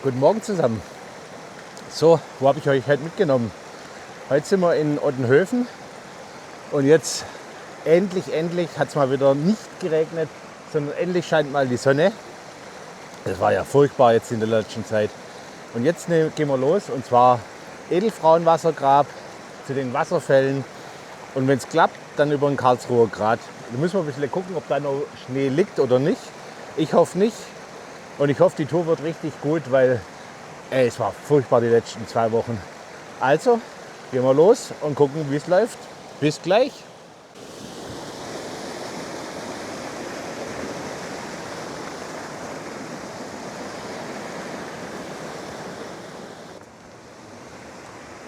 Guten Morgen zusammen. So, wo habe ich euch heute mitgenommen? Heute sind wir in Ottenhöfen und jetzt endlich hat es mal wieder nicht geregnet, sondern endlich scheint mal die Sonne. Das war ja furchtbar jetzt in der letzten Zeit. Und jetzt gehen wir los und zwar Edelfrauengrab zu den Wasserfällen und wenn es klappt, dann über den Karlsruher Grat. Da müssen wir ein bisschen gucken, ob da noch Schnee liegt oder nicht. Ich hoffe nicht. Und ich hoffe, die Tour wird richtig gut, weil es war furchtbar die letzten 2 Wochen. Also, gehen wir los und gucken, wie es läuft. Bis gleich.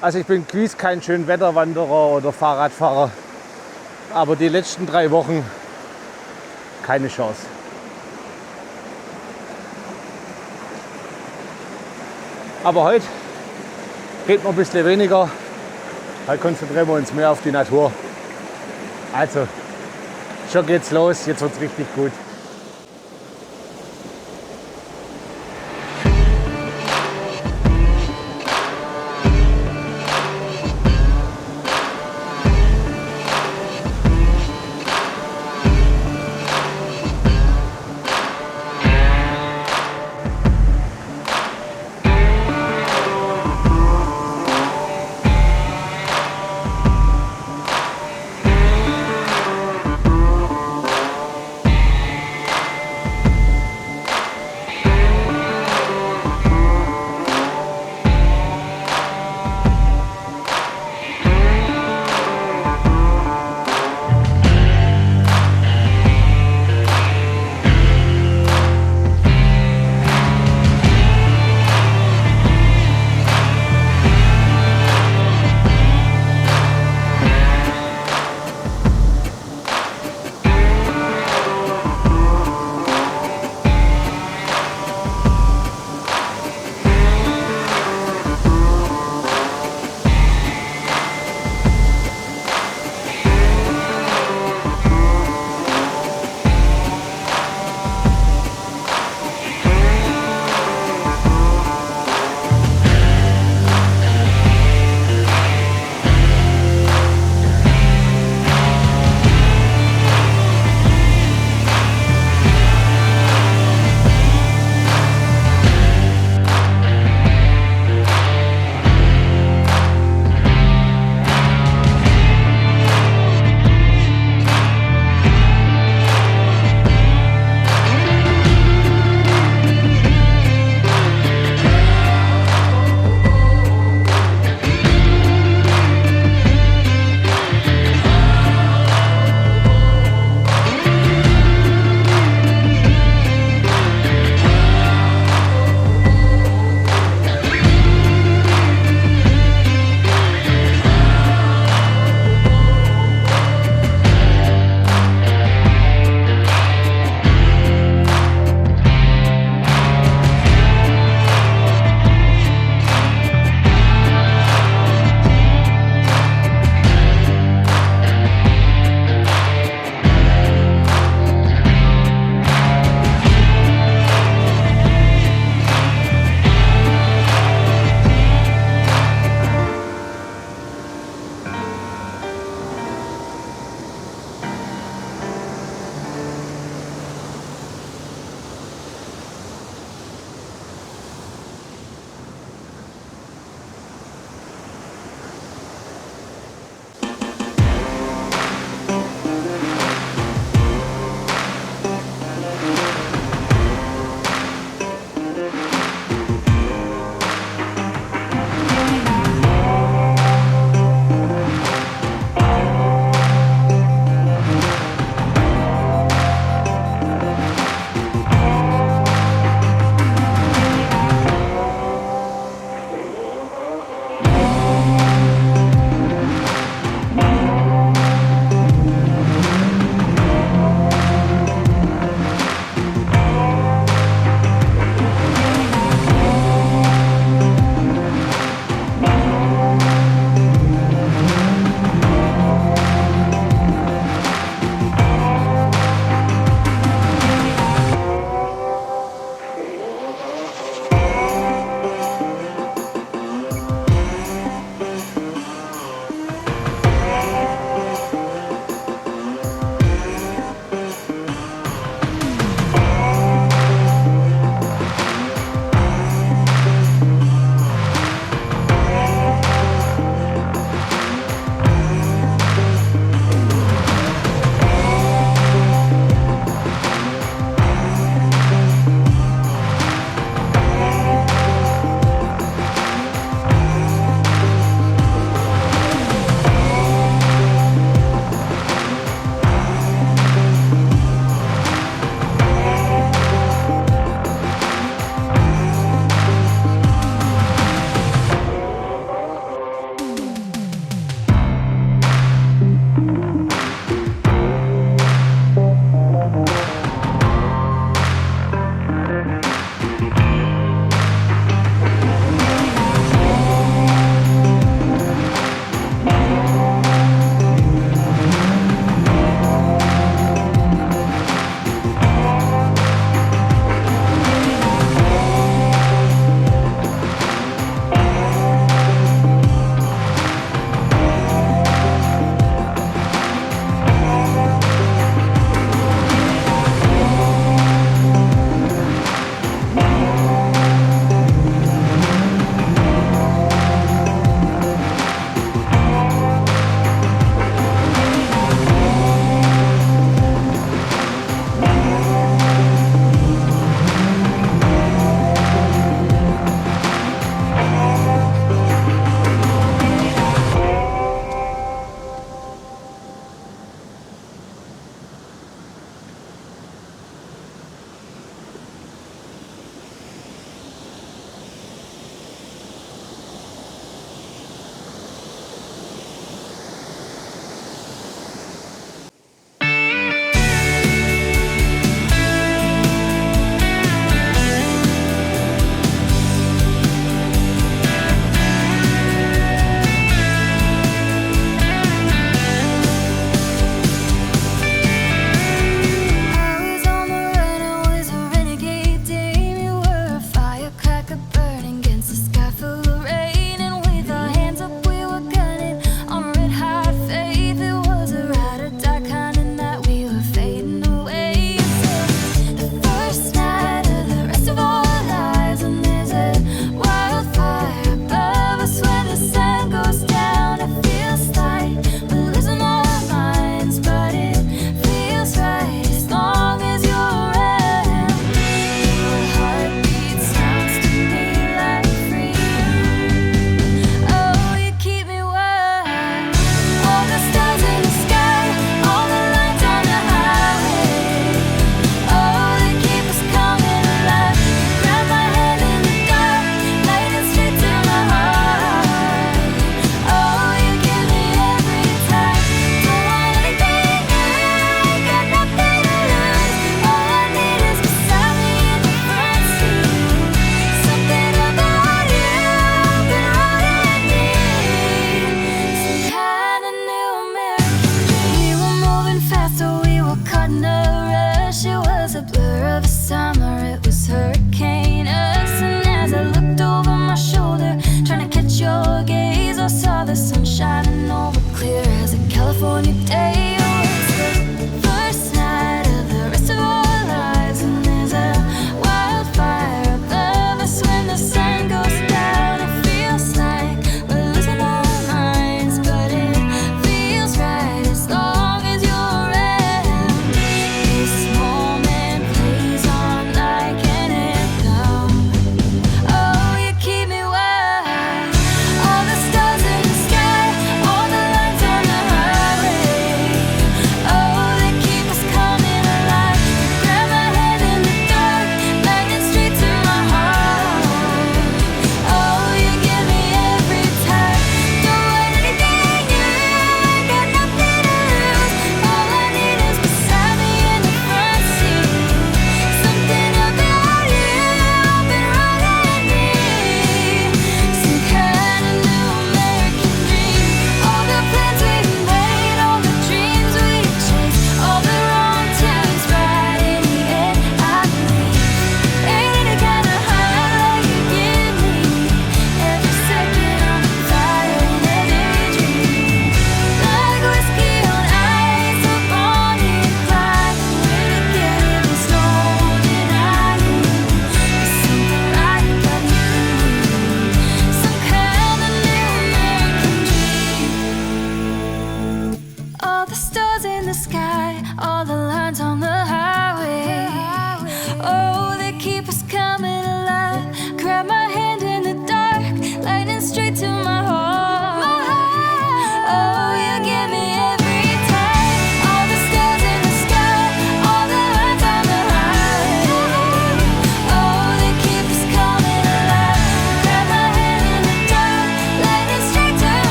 Also ich bin gewiss kein Schönwetterwanderer oder Fahrradfahrer, aber die letzten 3 Wochen keine Chance. Aber heute geht noch ein bisschen weniger. Heute konzentrieren wir uns mehr auf die Natur. Also, schon geht's los. Jetzt wird's richtig gut.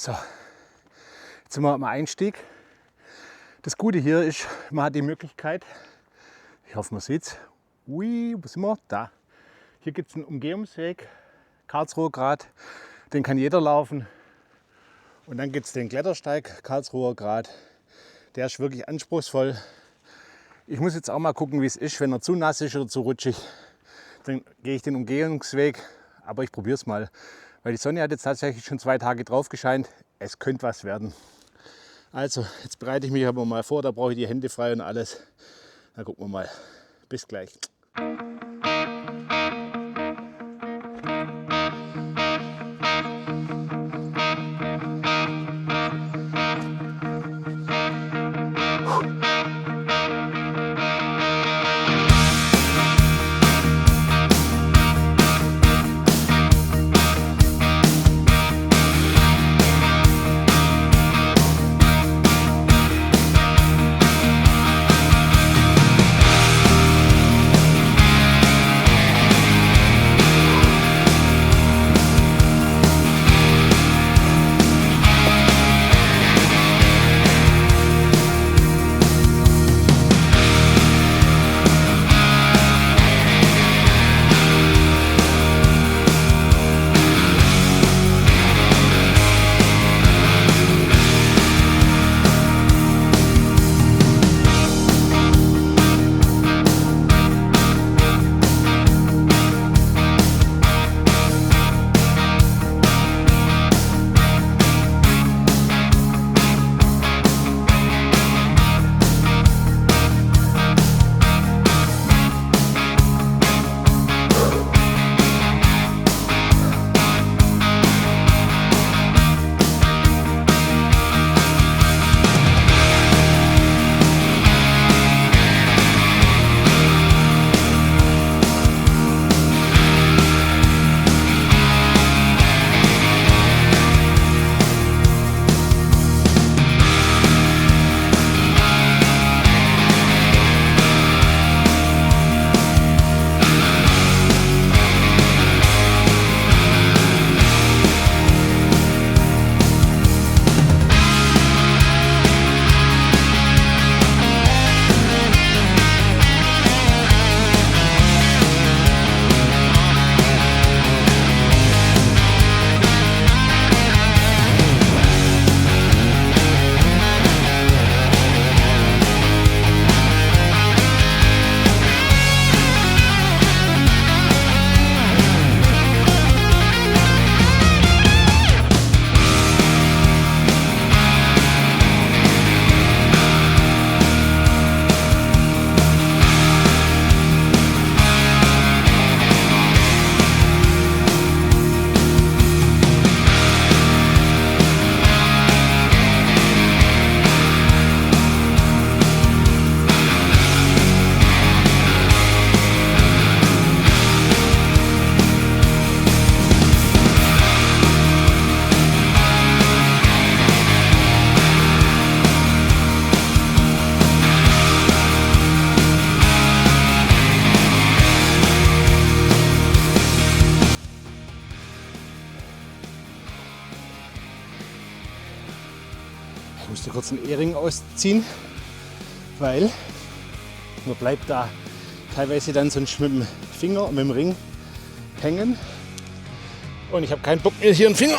So, jetzt sind wir am Einstieg. Das Gute hier ist, man hat die Möglichkeit, ich hoffe man sieht es, ui, wo sind wir? Da. Hier gibt es einen Umgehungsweg, Karlsruher Grat, den kann jeder laufen. Und dann gibt es den Klettersteig, Karlsruher Grat, der ist wirklich anspruchsvoll. Ich muss jetzt auch mal gucken, wie es ist, wenn er zu nass ist oder zu rutschig. Dann gehe ich den Umgehungsweg, aber ich probiere es mal. Weil die Sonne hat jetzt tatsächlich schon 2 Tage drauf gescheint. Es könnte was werden. Also, jetzt bereite ich mich aber mal vor, da brauche ich die Hände frei und alles. Dann gucken wir mal. Bis gleich. musste kurz einen Ehering ausziehen, weil man bleibt da teilweise dann sonst mit dem Finger und mit dem Ring hängen. Und ich habe keinen Bock mehr, hier einen Finger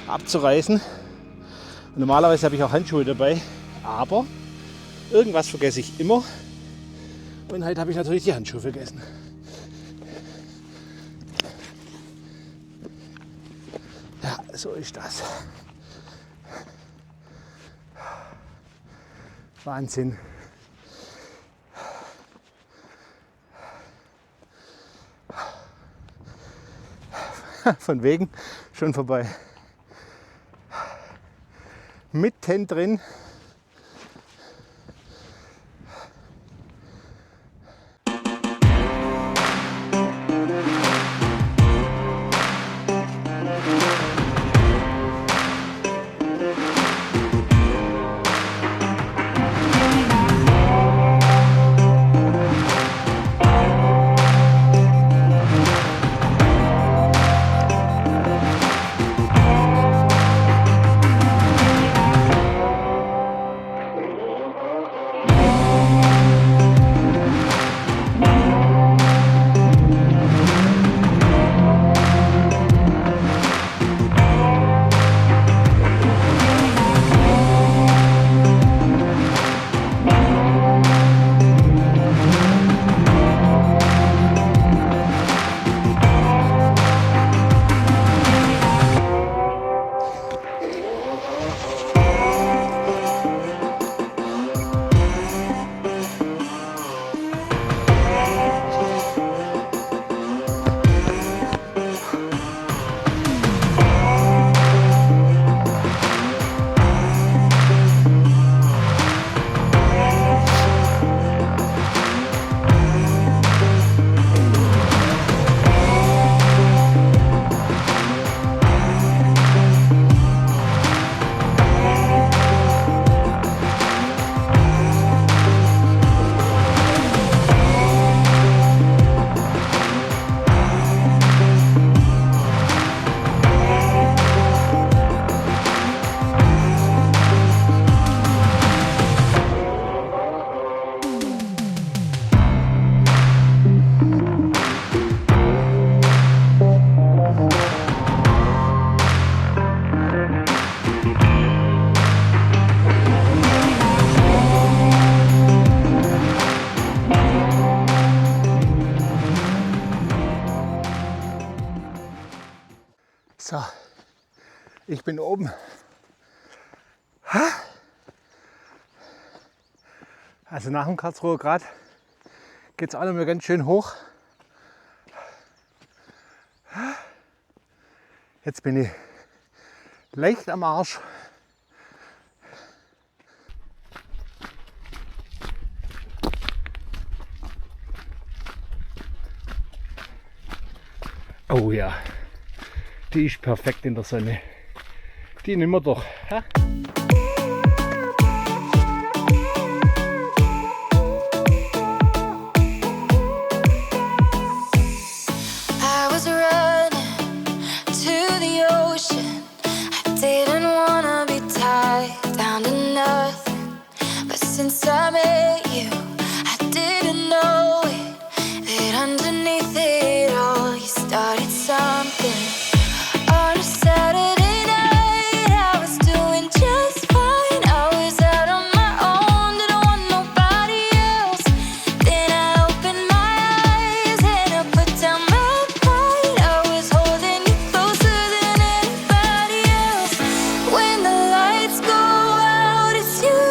abzureißen. Und normalerweise habe ich auch Handschuhe dabei, aber irgendwas vergesse ich immer. Und heute habe ich natürlich die Handschuhe vergessen. Ja, so ist das. Wahnsinn. Von wegen schon vorbei. Mitten drin. So, ich bin oben. Also nach dem Karlsruher Grat geht es auch noch mal ganz schön hoch. Jetzt bin ich leicht am Arsch. Oh ja, die ist perfekt in der Sonne. Die nehmen wir doch. Ha? Since I met you, I didn't know it, that underneath it all you started something. On a Saturday night, I was doing just fine. I was out on my own, didn't want nobody else. Then I opened my eyes and I put down my pride. I was holding you closer than anybody else. When the lights go out, it's you.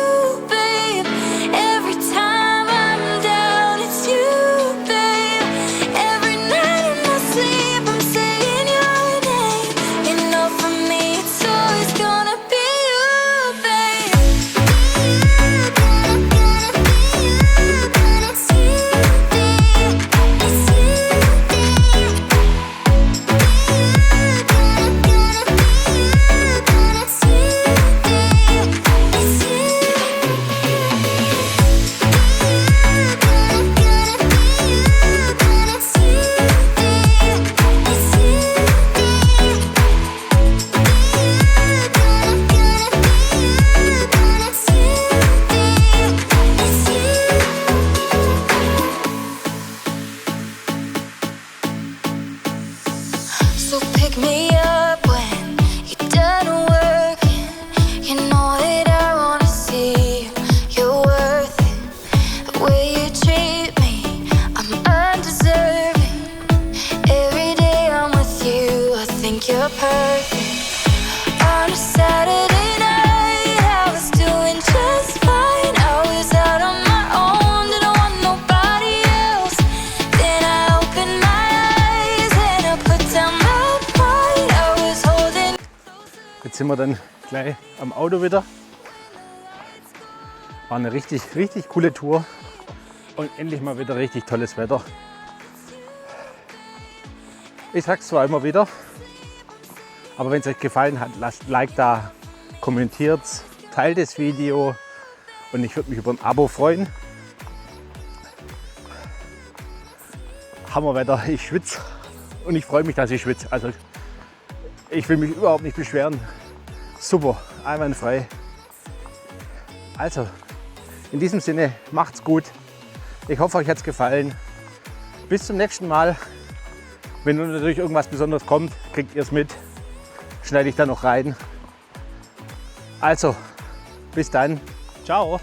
So pick me up when you're done working. You know that I wanna see you're worth it. The way you treat me, I'm undeserving. Every day I'm with you, I think you're perfect. On a Saturday night, I was doing just fine. I was out on my own, didn't want nobody else. Then I opened my eyes and I put down my. Jetzt sind wir dann gleich am Auto wieder. War eine richtig coole Tour und endlich mal wieder richtig tolles Wetter. Ich sag's zwar immer wieder, aber wenn es euch gefallen hat, lasst Like da, kommentiert, teilt das Video und ich würde mich über ein Abo freuen. Hammerwetter, ich schwitze und ich freue mich, dass ich schwitze. Also ich will mich überhaupt nicht beschweren. Super, einwandfrei. Also, in diesem Sinne, macht's gut. Ich hoffe, euch hat's gefallen. Bis zum nächsten Mal. Wenn natürlich irgendwas Besonderes kommt, kriegt ihr es mit. Schneide ich da noch rein. Also, bis dann. Ciao.